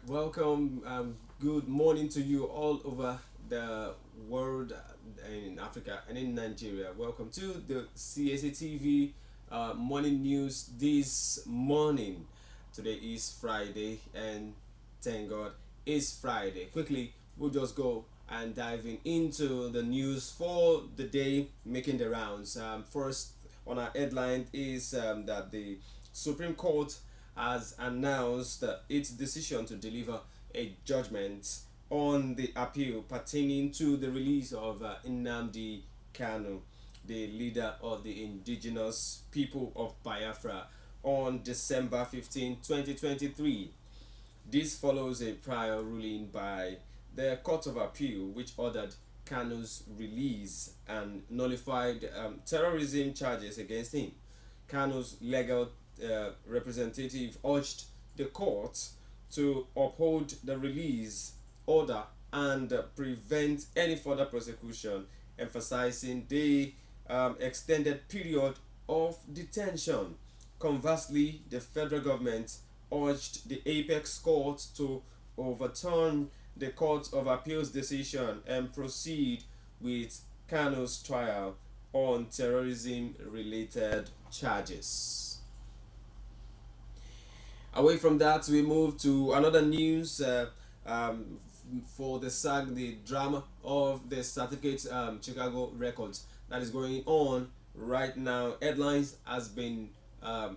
Welcome. Good morning to you all over the world, in Africa and in Nigeria. Welcome to the Cactv morning news this morning. Today is Friday, and thank God it's Friday. Quickly, we'll just go and diving into the news for the day, making the rounds. First on our headline is that the Supreme Court has announced its decision to deliver a judgment on the appeal pertaining to the release of Nnamdi Kanu, the leader of the indigenous people of Biafra, on December 15, 2023. This follows a prior ruling by the Court of Appeal, which ordered Kanu's release and nullified terrorism charges against him. Kanu's legal representative urged the court to uphold the release order and prevent any further prosecution, emphasizing the extended period of detention. Conversely, the federal government urged the apex court to overturn the Court of Appeal's decision and proceed with Kanu's trial on terrorism related charges. Away from that, we move to another news for the SAG, the drama of the certificate Chicago records that is going on right now. Headlines has been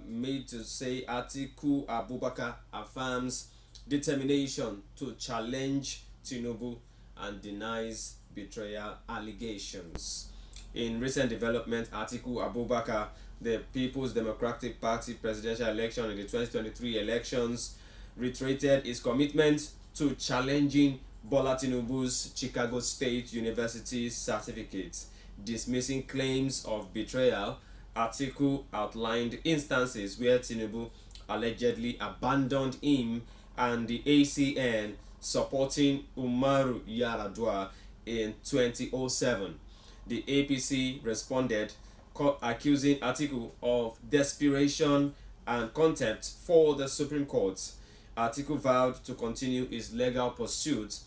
made to say Atiku Abubakar affirms determination to challenge Tinubu and denies betrayal allegations. In recent development, Atiku Abubakar, the People's Democratic Party presidential election in the 2023 elections, reiterated his commitment to challenging Bola Tinubu's Chicago State University certificate. Dismissing claims of betrayal, Atiku outlined instances where Tinubu allegedly abandoned him and the ACN supporting Umaru Yaradua in 2007. The APC responded, accusing Atiku of desperation and contempt for the Supreme Court. Atiku vowed to continue his legal pursuit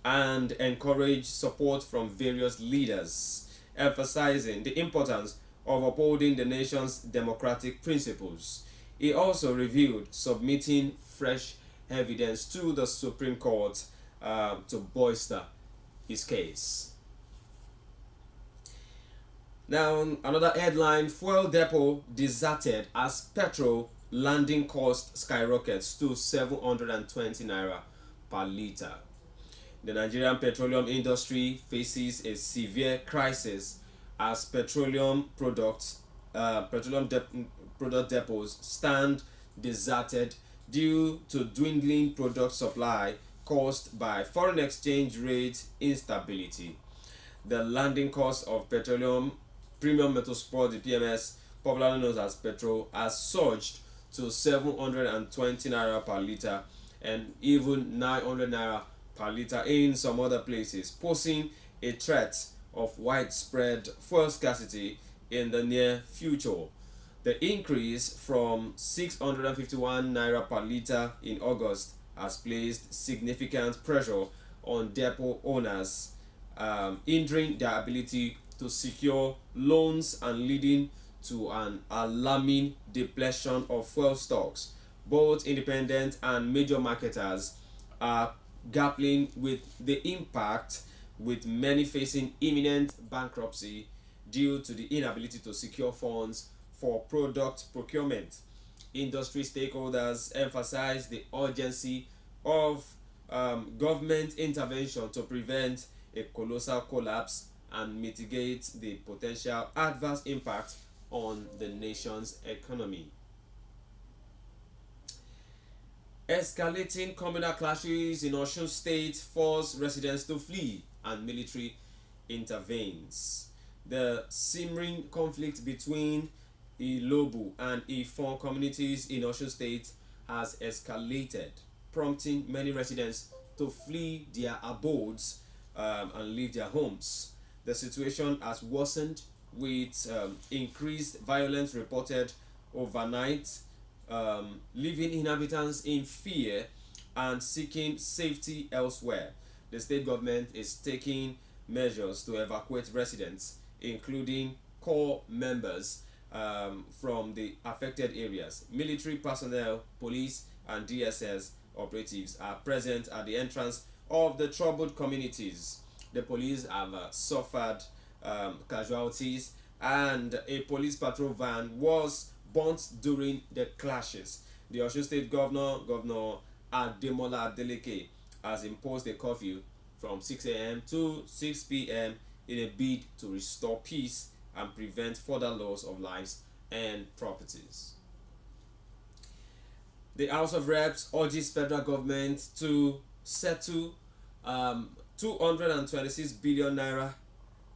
and encourage support from various leaders, emphasizing the importance of upholding the nation's democratic principles. He also revealed submitting fresh evidence to the Supreme Court to bolster his case. Now, another headline: fuel depot deserted as petrol landing cost skyrockets to 720 naira per litre. The Nigerian petroleum industry faces a severe crisis as product depots stand deserted due to dwindling product supply caused by foreign exchange rate instability. The landing cost of petroleum premium metal sport, the PMS, popularly known as petrol, has surged to 720 naira per litre and even 900 naira per litre in some other places, posing a threat of widespread fuel scarcity in the near future. The increase from 651 naira per litre in August has placed significant pressure on depot owners, hindering their ability to secure loans and leading to an alarming depletion of fuel stocks. Both independent and major marketers are grappling with the impact, with many facing imminent bankruptcy due to the inability to secure funds for product procurement. Industry stakeholders emphasize the urgency of government intervention to prevent a colossal collapse and mitigate the potential adverse impact on the nation's economy. Escalating communal clashes in Osun State force residents to flee and military intervenes. The simmering conflict between Ilobu and Ifon communities in Osun State has escalated, prompting many residents to flee their abodes and leave their homes. The situation has worsened with increased violence reported overnight, leaving inhabitants in fear and seeking safety elsewhere. The state government is taking measures to evacuate residents, including core members from the affected areas. Military personnel, police, and DSS operatives are present at the entrance of the troubled communities. The police have suffered casualties, and a police patrol van was burnt during the clashes. The Osun State Governor Ademola Adeleke, has imposed a curfew from 6 a.m. to 6 p.m. in a bid to restore peace and prevent further loss of lives and properties. The House of Reps urges federal government to settle 226 billion naira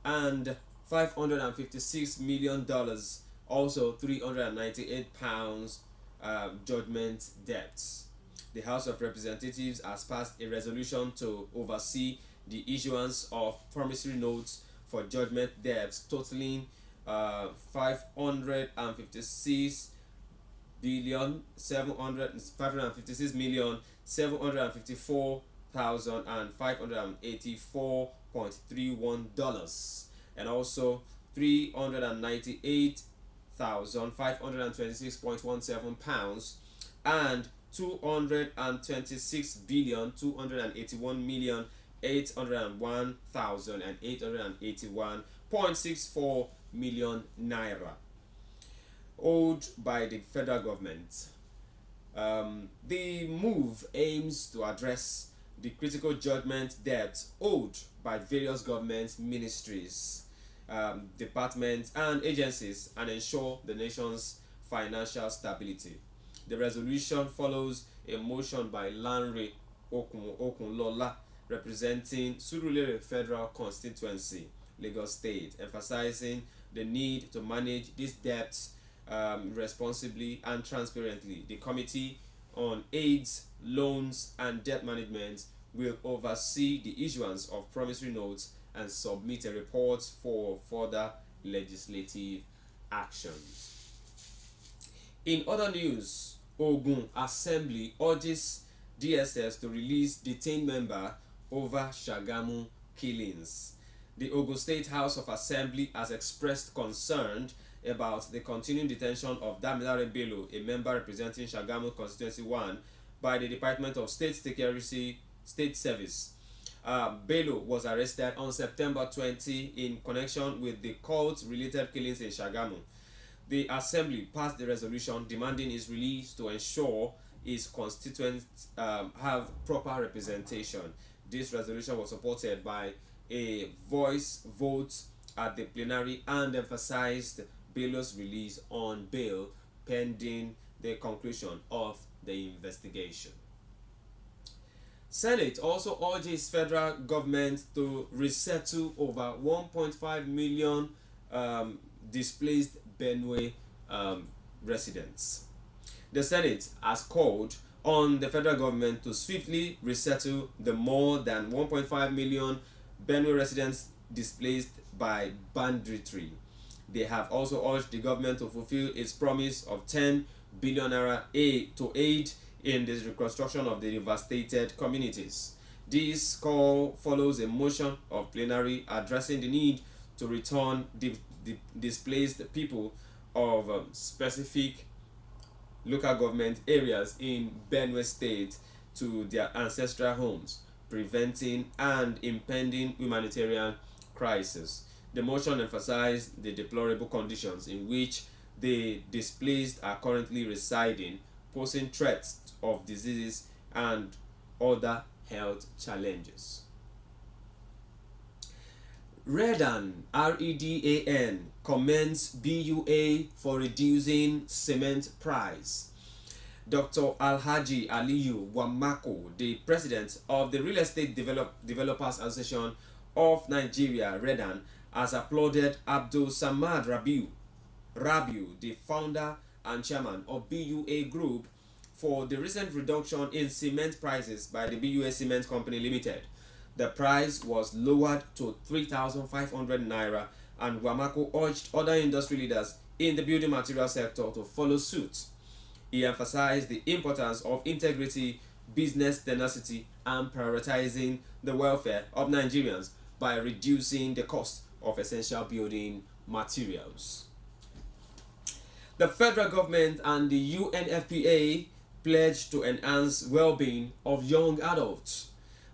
and $556 million, also 398 pounds judgment debts. The House of Representatives has passed a resolution to oversee the issuance of promissory notes for judgment debts totaling 556 billion 556 million 754,584.31 dollars, and also 398,526.17 pounds, and 226 billion 281 million 801,881.64 million naira owed by the federal government. The move aims to address the critical judgment debt owed by various government ministries, departments, and agencies, and ensure the nation's financial stability. The resolution follows a motion by Lanre Okunlola, representing Surulere Federal Constituency, Lagos State, emphasizing the need to manage these debts responsibly and transparently. The Committee on AIDS, Loans, and Debt Management will oversee the issuance of promissory notes and submit a report for further legislative actions. In other news, Ogun Assembly urges DSS to release detained member over Shagamu killings. The Ogun State House of Assembly has expressed concern about the continuing detention of Damilare Bello, a member representing Shagamu Constituency 1, by the Department of State Security State Service. Bello was arrested on September 20 in connection with the cult-related killings in Shagamu. The Assembly passed the resolution demanding his release to ensure his constituents have proper representation. This resolution was supported by a voice vote at the plenary and emphasized Bello's release on bail pending the conclusion of the investigation. Senate also urges federal government to resettle over 1.5 million displaced Benue residents. The Senate has called on the federal government to swiftly resettle the more than 1.5 million Benue residents displaced by banditry. They have also urged the government to fulfill its promise of 10 billion naira to aid in the reconstruction of the devastated communities. This call follows a motion of plenary addressing the need to return displaced people of specific local government areas in Benue State to their ancestral homes, preventing an impending humanitarian crisis. The motion emphasized the deplorable conditions in which the displaced are currently residing, posing threats of diseases and other health challenges. Redan, REDAN, commends BUA for reducing cement price. Dr. Alhaji Aliyu Wamako, the president of the Real Estate Developers Association of Nigeria, Redan, has applauded Abdul Samad Rabiu, the founder and chairman of BUA Group, for the recent reduction in cement prices by the BUA Cement Company Limited. The price was lowered to 3,500 naira, and Wamako urged other industry leaders in the building material sector to follow suit. He emphasized the importance of integrity business tenacity and prioritizing the welfare of Nigerians by reducing the cost of essential building materials. The federal government and the UNFPA pledged to enhance well-being of young adults.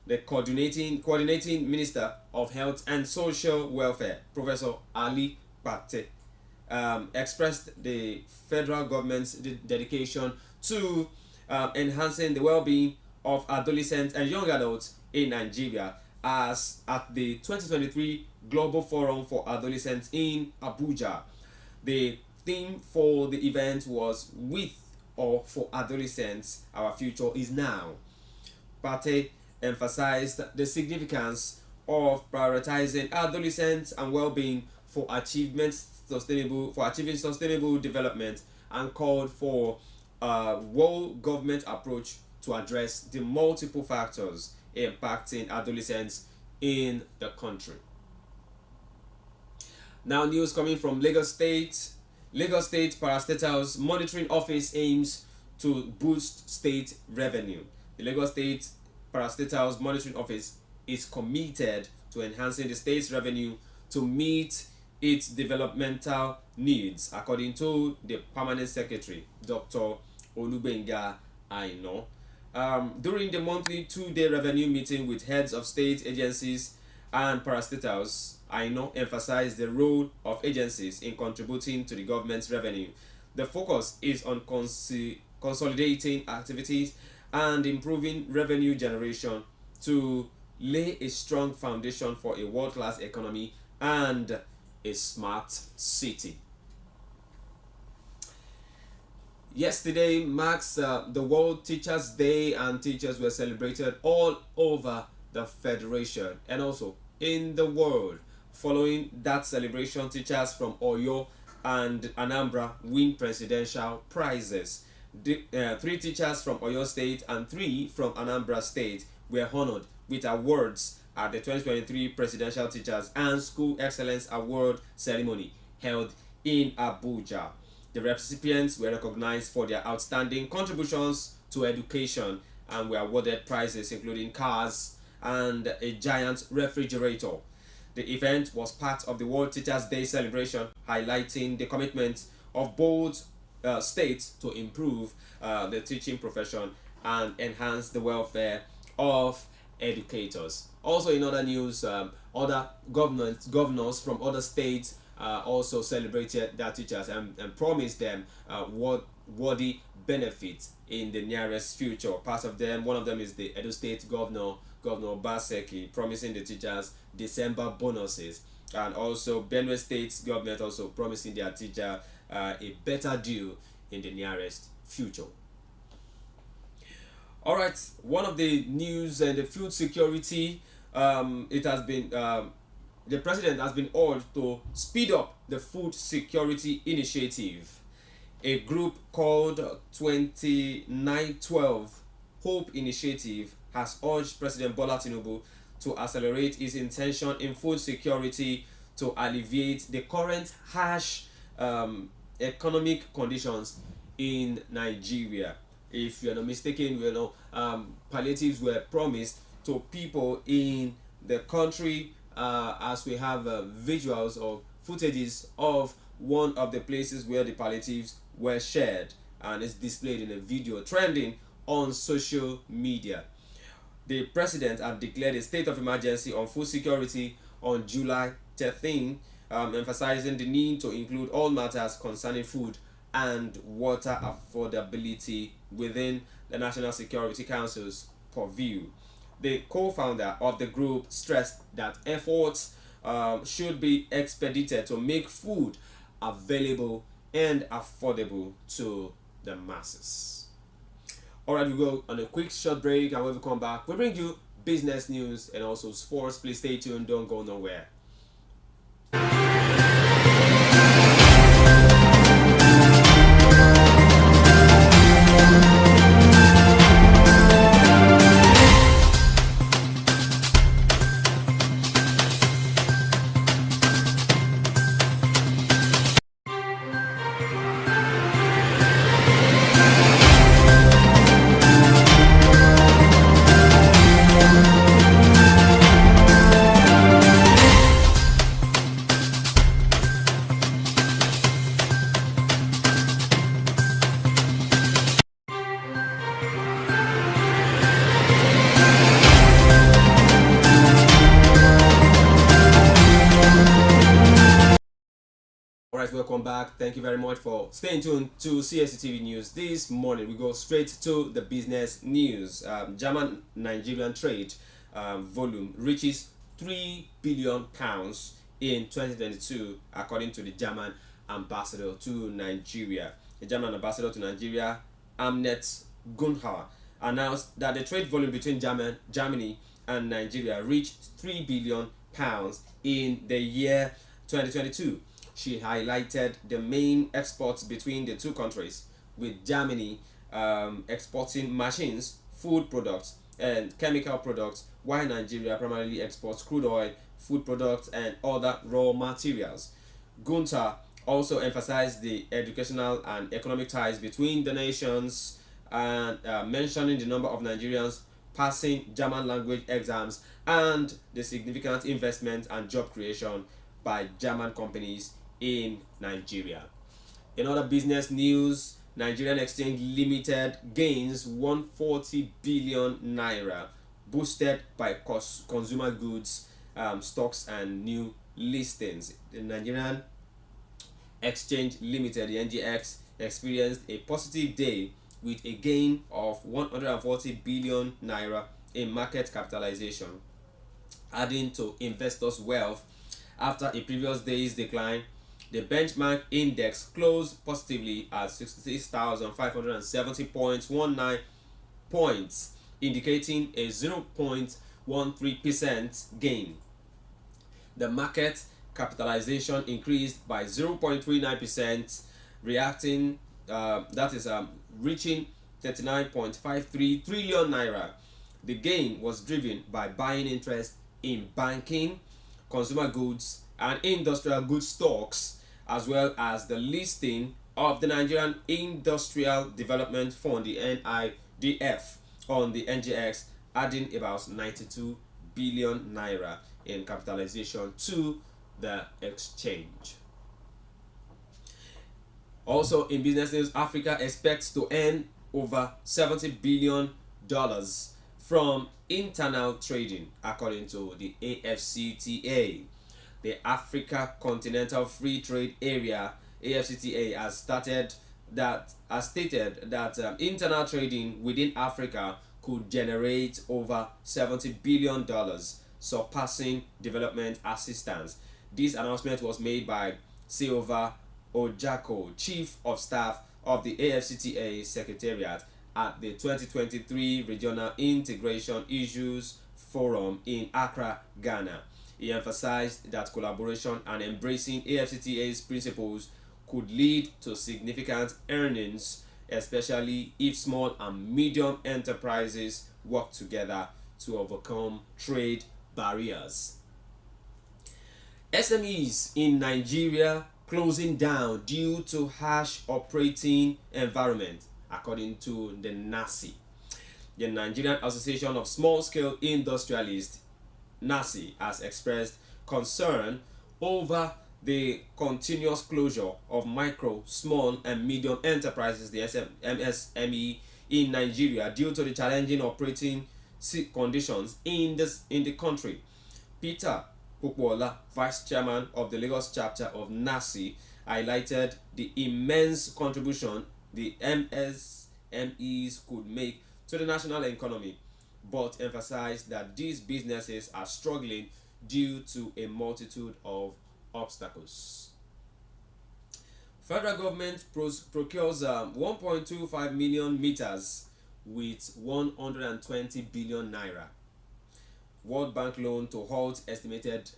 The coordinating Minister of Health and Social Welfare, Professor Ali Bate, expressed the federal government's dedication to enhancing the well-being of adolescents and young adults in Nigeria as at the 2023 Global Forum for Adolescents in Abuja. The theme for the event was "With or for Adolescents, Our Future is Now." Bate emphasized the significance of prioritizing adolescents and well-being for achieving sustainable development and called for a whole government approach to address the multiple factors impacting adolescents in the country. Now, news coming from Lagos State. Lagos State Parastatals Monitoring Office aims to boost state revenue. The Lagos State Parastatals Monitoring Office is committed to enhancing the state's revenue to meet its developmental needs, according to the Permanent Secretary, Dr. Olubenga Aino. During the monthly two-day revenue meeting with heads of state agencies and parastatals, Aino emphasized the role of agencies in contributing to the government's revenue. The focus is on consolidating activities and improving revenue generation to lay a strong foundation for a world-class economy and a smart city. Yesterday marks the World Teachers Day, and teachers were celebrated all over the Federation and also in the world. Following that celebration, teachers from Oyo and Anambra win presidential prizes. 3 teachers from Oyo State and 3 from Anambra State were honored with awards at the 2023 Presidential Teachers and School Excellence Award ceremony held in Abuja. The recipients were recognized for their outstanding contributions to education and were awarded prizes including cars and a giant refrigerator. The event was part of the World Teachers Day celebration, highlighting the commitment of both states to improve the teaching profession and enhance the welfare of educators. Also, in other news, other governors from other states also celebrated their teachers and promised them worthy benefits in the nearest future. Part of them, one of them is the Edo State Governor Baseki, promising the teachers December bonuses, and also Benue State's government also promising their teacher a better deal in the nearest future. All right, one of the news and the food security, it has been the president has been urged to speed up the food security initiative. A group called 2912 Hope Initiative has urged President Bola Tinubu to accelerate his intention in food security to alleviate the current harsh economic conditions in Nigeria. If you're not mistaken, palliatives were promised to people in the country, as we have visuals or footages of one of the places where the palliatives were shared, and it's displayed in a video trending on social media. The president had declared a state of emergency on food security on July 13, emphasizing the need to include all matters concerning food and water affordability within the National Security Council's purview. The co-founder of the group stressed that efforts should be expedited to make food available and affordable to the masses. Alright, we go on a quick short break, and when we come back, we bring you business news and also sports. Please stay tuned, don't go nowhere. Alright, welcome back. Thank you very much for staying tuned to CSCTV News. This morning we go straight to the business news. German Nigerian trade volume reaches £3 billion in 2022, according to the German ambassador to Nigeria. The German ambassador to Nigeria, Amnet Gunhar, announced that the trade volume between Germany and Nigeria reached £3 billion in the year 2022. She highlighted the main exports between the two countries, with Germany exporting machines, food products, and chemical products, while Nigeria primarily exports crude oil, food products, and other raw materials. Gunther also emphasized the educational and economic ties between the nations, and mentioning the number of Nigerians passing German language exams and the significant investment and job creation by German companies in Nigeria. In other business news, Nigerian Exchange Limited gains 140 billion naira, boosted by consumer goods, stocks, and new listings. The Nigerian Exchange Limited, the NGX, experienced a positive day with a gain of 140 billion naira in market capitalization, adding to investors' wealth after a previous day's decline. The benchmark index closed positively at 66,570.19 points, indicating a 0.13% gain. The market capitalization increased by 0.39%, reaching 39.53 trillion naira. The gain was driven by buying interest in banking, consumer goods, and industrial goods stocks, as well as the listing of the Nigerian Industrial Development Fund, the NIDF, on the NGX, adding about 92 billion naira in capitalization to the exchange. Also in business news, Africa expects to earn over $70 billion from internal trading, according to the AfCFTA. The Africa Continental Free Trade Area, AfCFTA, has stated that internal trading within Africa could generate over $70 billion, surpassing development assistance. This announcement was made by Silva Ojako, Chief of Staff of the AfCFTA Secretariat, at the 2023 Regional Integration Issues Forum in Accra, Ghana. He emphasized that collaboration and embracing AfCFTA's principles could lead to significant earnings, especially if small and medium enterprises work together to overcome trade barriers. SMEs in Nigeria closing down due to harsh operating environment, according to the NASI. The Nigerian Association of Small-Scale Industrialists, NASI, has expressed concern over the continuous closure of micro, small, and medium enterprises, the MSME, in Nigeria due to the challenging operating conditions in the country. Peter Pukwola, Vice Chairman of the Lagos chapter of NASI, highlighted the immense contribution the MSMEs could make to the national economy, but emphasized that these businesses are struggling due to a multitude of obstacles. Federal government procures 1.25 million meters with 120 billion naira. World Bank loan to halt estimated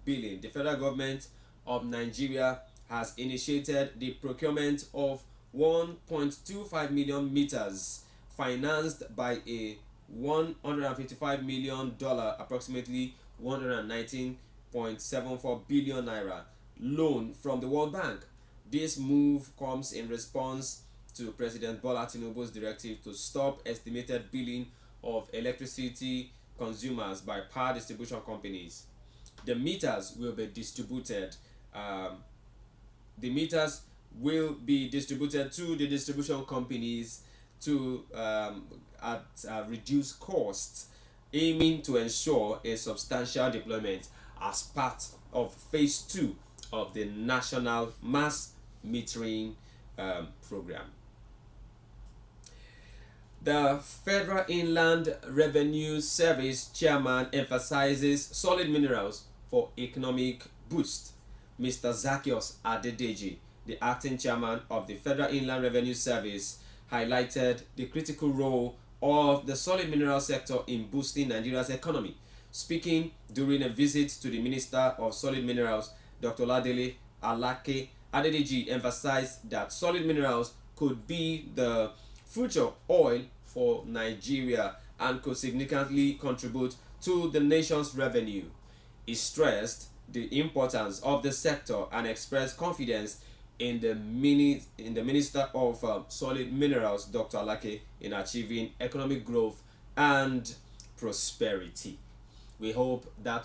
billing. The federal government of Nigeria has initiated the procurement of 1.25 million meters, financed by a $155 million, approximately 119.74 billion naira loan from the World Bank. This move comes in response to President Bola Tinubu's directive to stop estimated billing of electricity consumers by power distribution companies. The meters will be distributed. To the distribution companies to at reduced costs, aiming to ensure a substantial deployment as part of phase 2 of the National Mass Metering Program. The Federal Inland Revenue Service chairman emphasizes solid minerals for economic boost. Mr. Zacchaeus Adedeji, the acting chairman of the Federal Inland Revenue Service, highlighted the critical role of the solid mineral sector in boosting Nigeria's economy. Speaking during a visit to the Minister of Solid Minerals, Dr. Ladele Alake, Adedeji emphasized that solid minerals could be the future oil for Nigeria and could significantly contribute to the nation's revenue. He stressed the importance of the sector and expressed confidence in the Minister of Solid Minerals, Dr. Alake, in achieving economic growth and prosperity. We hope that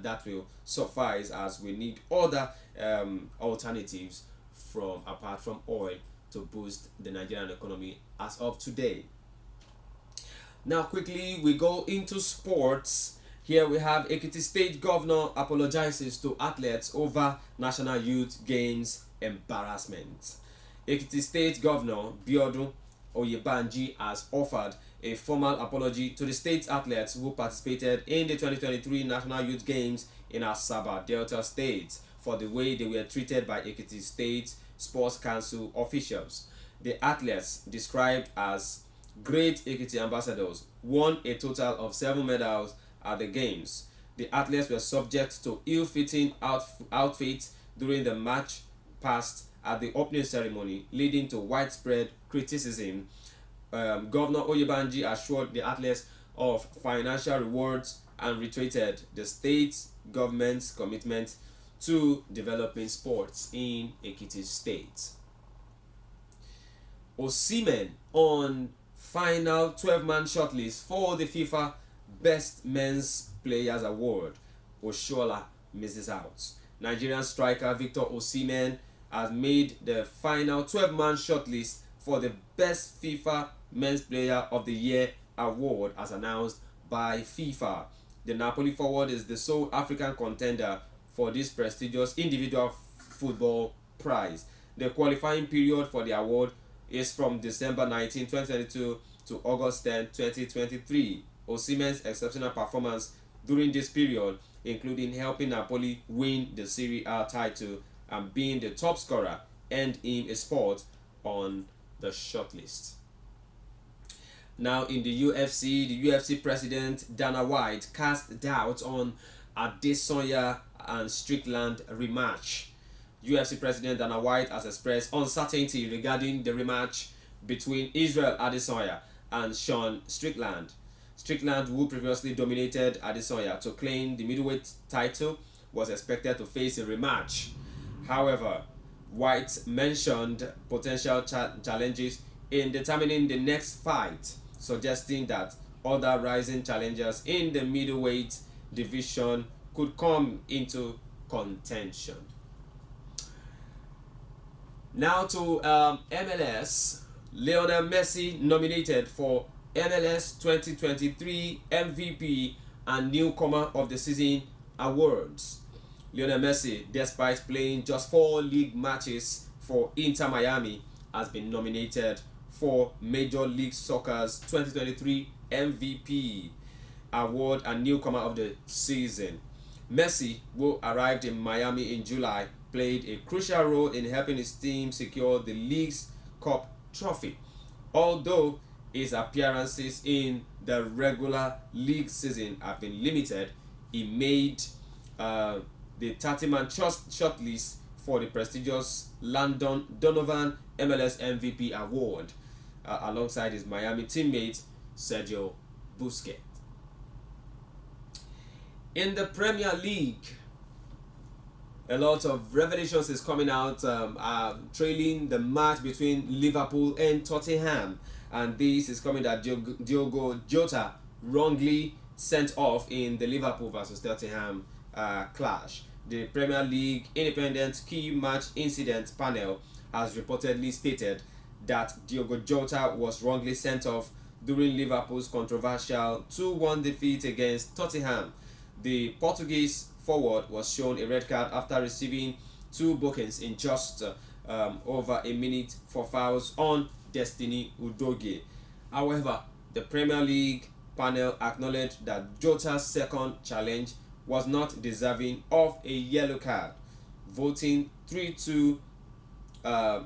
that will suffice, as we need other alternatives apart from oil to boost the Nigerian economy as of today. Now quickly we go into sports. Here we have Ekiti State Governor apologizes to athletes over National Youth Games embarrassment. Ekiti State Governor Biodun Oyebanji has offered a formal apology to the state athletes who participated in the 2023 National Youth Games in Asaba, Delta State, for the way they were treated by Ekiti State Sports Council officials. The athletes, described as great Ekiti ambassadors, won a total of 7 medals at the games. The athletes were subject to ill-fitting outfits during the match past at the opening ceremony, leading to widespread criticism. Governor Oyebanji assured the athletes of financial rewards and reiterated the state government's commitment to developing sports in Ekiti State. Osimhen on final 12-man shortlist for the FIFA Best Men's Players Award. Oshola misses out. Nigerian striker Victor Osimhen has made the final 12-man shortlist for the Best FIFA Men's Player of the Year award, as announced by FIFA. The Napoli forward is the sole African contender for this prestigious individual football prize. The qualifying period for the award is from December 19, 2022 to August 10, 2023. Osimhen's exceptional performance during this period, including helping Napoli win the Serie A title and being the top scorer, earned him a spot on the shortlist. Now in the UFC president Dana White cast doubt on Adesanya and Strickland rematch. UFC president Dana White has expressed uncertainty regarding the rematch between Israel Adesanya and Sean Strickland. Strickland, who previously dominated Adesanya to claim the middleweight title, was expected to face a rematch. However, White mentioned potential challenges in determining the next fight, suggesting that other rising challengers in the middleweight division could come into contention. Now to MLS. Lionel Messi nominated for MLS 2023 MVP and Newcomer of the Season awards. Lionel Messi, despite playing just 4 league matches for Inter Miami, has been nominated for Major League Soccer's 2023 MVP award and Newcomer of the Season. Messi, who arrived in Miami in July, played a crucial role in helping his team secure the League's Cup trophy. Although his appearances in the regular league season have been limited, he made the 30-man shortlist for the prestigious Landon Donovan MLS MVP award alongside his Miami teammate Sergio Busquets. In the Premier League, a lot of revelations is coming out trailing the match between Liverpool and Tottenham, and this is coming that Diogo Jota wrongly sent off in the Liverpool versus Tottenham clash. The Premier League Independent Key Match Incident panel has reportedly stated that Diogo Jota was wrongly sent off during Liverpool's controversial 2-1 defeat against Tottenham. The Portuguese forward was shown a red card after receiving two bookings in just over a minute for fouls on Destiny Udogie. However, the Premier League panel acknowledged that Jota's second challenge was not deserving of a yellow card, voting 3-2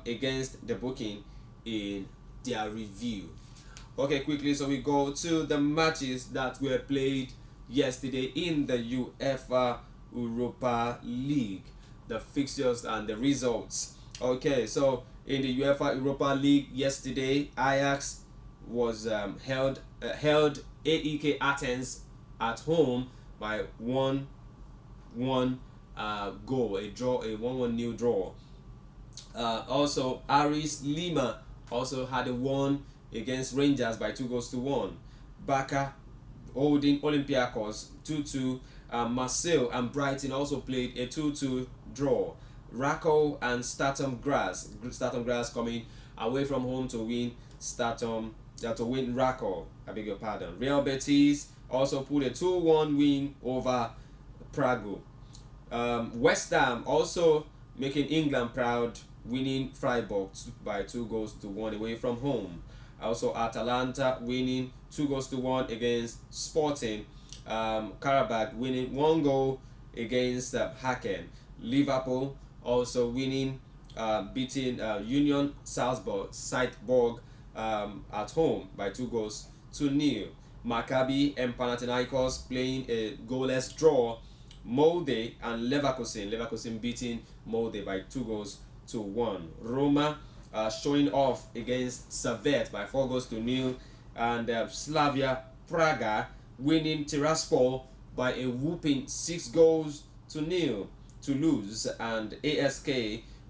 against the booking in their review. Okay, quickly, so we go to the matches that were played yesterday in the UEFA Europa League, the fixtures and the results. Okay, so in the UEFA Europa League yesterday, Ajax was held AEK Athens at home by 1-1 goal, a 1-1 draw. Also, Aris Lima also had a 1 against Rangers by 2-1. Barca holding Olympiacos 2-2. Marseille and Brighton also played a 2-2 draw. Rakow and Statham Graz coming away from home to win Rakow. I beg your pardon. Real Betis also put a 2-1 win over Prague. West Ham also making England proud, winning Freiburg by 2-1 away from home. Also, Atalanta winning 2-1 against Sporting. Karabakh winning 1 against Haken. Liverpool also winning, beating Union Salzburg at home by 2-0. Maccabi and Panathinaikos playing a goalless draw. Molde and Leverkusen beating Molde by 2-1. Roma showing off against Servette by 4-0, and Slavia Praga winning Tiraspol by a whooping 6-0. Toulouse and ASK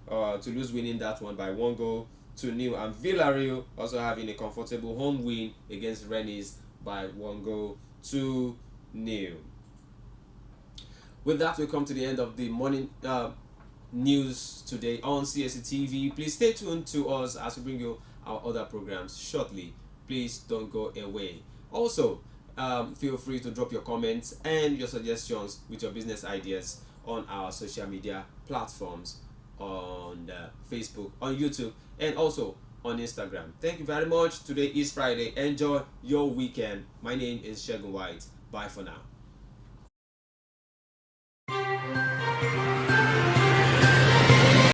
Toulouse winning that one by 1-0, and Villarreal also having a comfortable home win against Rennes by 1-0. With that, we come to the end of the morning news today on CSC TV. Please stay tuned to us as we bring you our other programs shortly. Please don't go away. Also, feel free to drop your comments and your suggestions with your business ideas on our social media platforms, on Facebook, on YouTube, and also on Instagram. Thank you very much. Today is Friday. Enjoy your weekend. My name is Shegun White. Bye for now.